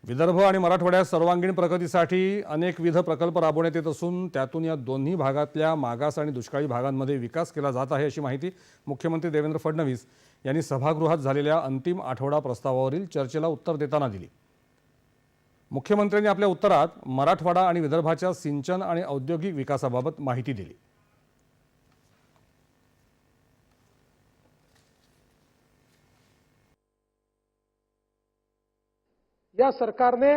विदर्भ आणि मराठवाड्यात सर्वांगीण प्रगतीसाठी अनेकविध प्रकल्प राबवण्यात येत असून त्यातून या दोन्ही भागातल्या मागास आणि दुष्काळी भागांमध्ये विकास केला जात आहे अशी माहिती मुख्यमंत्री देवेंद्र फडणवीस यांनी सभागृहात झालेल्या अंतिम आठवडा प्रस्तावावरील चर्चेला उत्तर देताना दिली। मुख्यमंत्र्यांनी आपल्या उत्तरात मराठवाडा आणि विदर्भाच्या सिंचन आणि औद्योगिक विकासाबाबत माहिती दिली। या सरकारने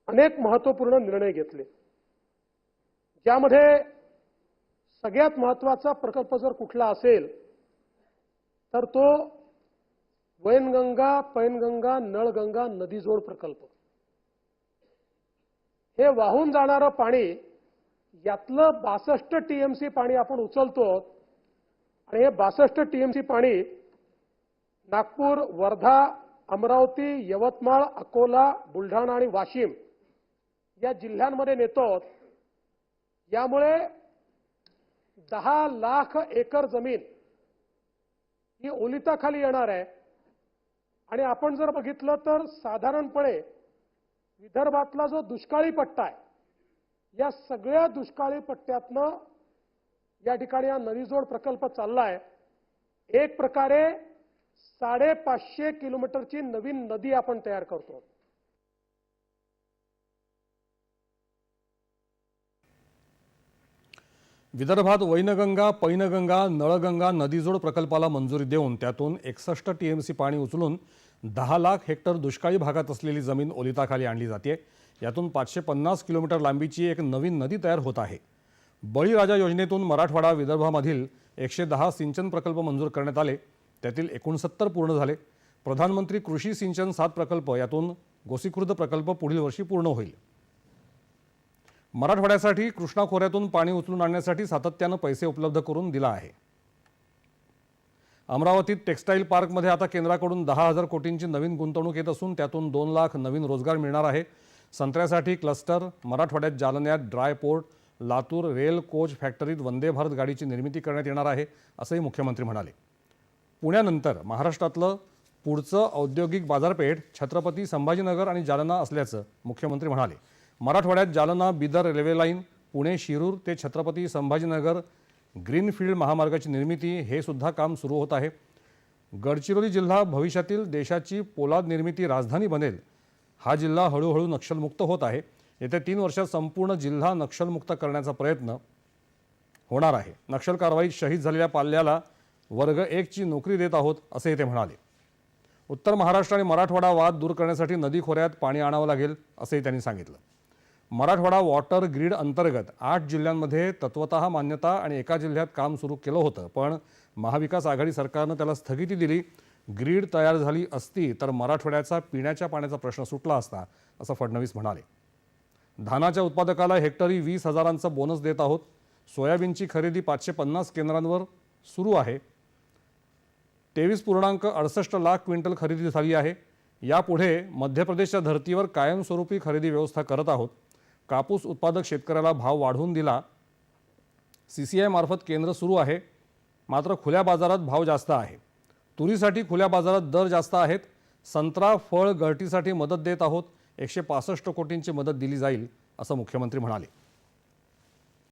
अनेक महत्त्वपूर्ण निर्णय घेतले, ज्यामध्ये सगळ्यात महत्त्वाचा प्रकल्प जर कुठला असेल तर तो वैनगंगा पैनगंगा नळगंगा नदीजोड प्रकल्प। हे वाहून जाणारं पाणी यातलं 62 टीएमसी पाणी आपण उचलतो आणि हे 62 टीएमसी पाणी नागपूर, वर्धा, अमरावती, यवतमाळ, अकोला, बुलढाणा आणि वाशिम या जिल्ह्यांमध्ये नेतो। यामुळे 10 लाख एकर जमीन ही ओलिताखाली येणार आहे आणि आपण जर बघितलं तर साधारणपणे विदर्भातला जो दुष्काळी पट्टा आहे, या सगळ्या दुष्काळी पट्ट्यातनं या ठिकाणी हा नदीजोड प्रकल्प चाललाय। एक प्रकारे 550 किलोमीटरची नवीन नदी आपण तयार करतो। विदर्भात वैनगंगा पैनगंगा नळगंगा नदीजोड प्रकल्पाला मंजुरी देऊन त्यातून 61 टीएमसी पाणी उचलून 10 लाख हेक्टर दुष्काळी भागात असलेली जमीन ओलिताखाली आणली जाते। यातून 550 किलोमीटर लांबीची एक नवीन नदी तयार होत आहे। बळीराजा योजनेतून मराठवाडा विदर्भामधील 110 सिंचन प्रकल्प मंजूर करण्यात आले, त्यातील 69 पूर्ण झाले। प्रधानमंत्री कृषी सिंचन 7 प्रकल्प, यातून गोसीखुर्द प्रकल्प पुढील वर्षी पूर्ण होईल। मराठवाड्यासाठी कृष्णा खोऱ्यातून पाणी उचलून आणण्यासाठी सातत्याने पैसे उपलब्ध करून दिला आहे। अमरावतीत टेक्सटाईल पार्कमध्ये आता केंद्राकडून 10,000 कोटींची नवीन गुंतवणूक येत असून त्यातून 2 लाख नवीन रोजगार मिळणार आहे। संत्र्यासाठी क्लस्टर, मराठवाड्यात जालन्यात dry port, Latur rail coach फॅक्टरीत वंदे भारत गाडीची निर्मिती करण्यात येणार आहे असंही मुख्यमंत्री म्हणाले। पुण्यानंतर महाराष्ट्रातलं पुढचं औद्योगिक बाजारपेठ छत्रपती संभाजीनगर आणि जालना असल्याचं मुख्यमंत्री म्हणाले। मराठवाड्यात जालना बिदर रेल्वे लाईन, पुणे शिरूर ते छत्रपती संभाजीनगर ग्रीनफील्ड महामार्गाची निर्मिती हे सुद्धा काम सुरू होत आहे। गडचिरोली जिल्हा भविष्यातील देशाची पोलाद निर्मिती राजधानी बनेल। हा जिल्हा हळूहळू नक्षलमुक्त होत आहे। येत्या 3 वर्षात संपूर्ण जिल्हा नक्षलमुक्त करण्याचा प्रयत्न होणार आहे। नक्षल कारवाईत शहीद झालेल्या पाल्याला वर्ग 1 ची नोकरी देत आहोत असे ते म्हणाले। उत्तर महाराष्ट्र आणि मराठवाडा वाद दूर करण्यासाठी नदी खोऱ्यात पाणी आणावं लागेल असेही त्यांनी सांगितलं। मराठवाडा वॉटर ग्रीड अंतर्गत 8 जिल्ह्यांमध्ये तत्वतः मान्यता आणि एका जिल्ह्यात काम सुरू केलं होतं, पण महाविकास आघाडी सरकारनं त्याला स्थगिती दिली। ग्रीड तयार झाली असती तर मराठवाड्याचा पिण्याच्या पाण्याचा प्रश्न सुटला असता असं फडणवीस म्हणाले। धानाच्या उत्पादकाला हेक्टरी 20,000चा बोनस देत आहोत। सोयाबीनची खरेदी 550 केंद्रांवर सुरू आहे। 23.68 लाख क्विंटल खरेदी झाली आहे। यापुढे मध्य प्रदेशच्या धर्तीवर कायमस्वरूपी खरेदी व्यवस्था करत आहोत। कापूस उत्पादक शेतकऱ्याला भाव वाढवून दिला। CCI मार्फत केंद्र सुरू आहे, मात्र खुल्या बाजारात भाव जास्त आहे। तुरीसाठी खुल्या बाजारात दर जास्त आहेत। संत्रा फळ गळतीसाठी मदत देत आहोत। 165 कोटींची मदत दिली जाईल असं मुख्यमंत्री म्हणाले।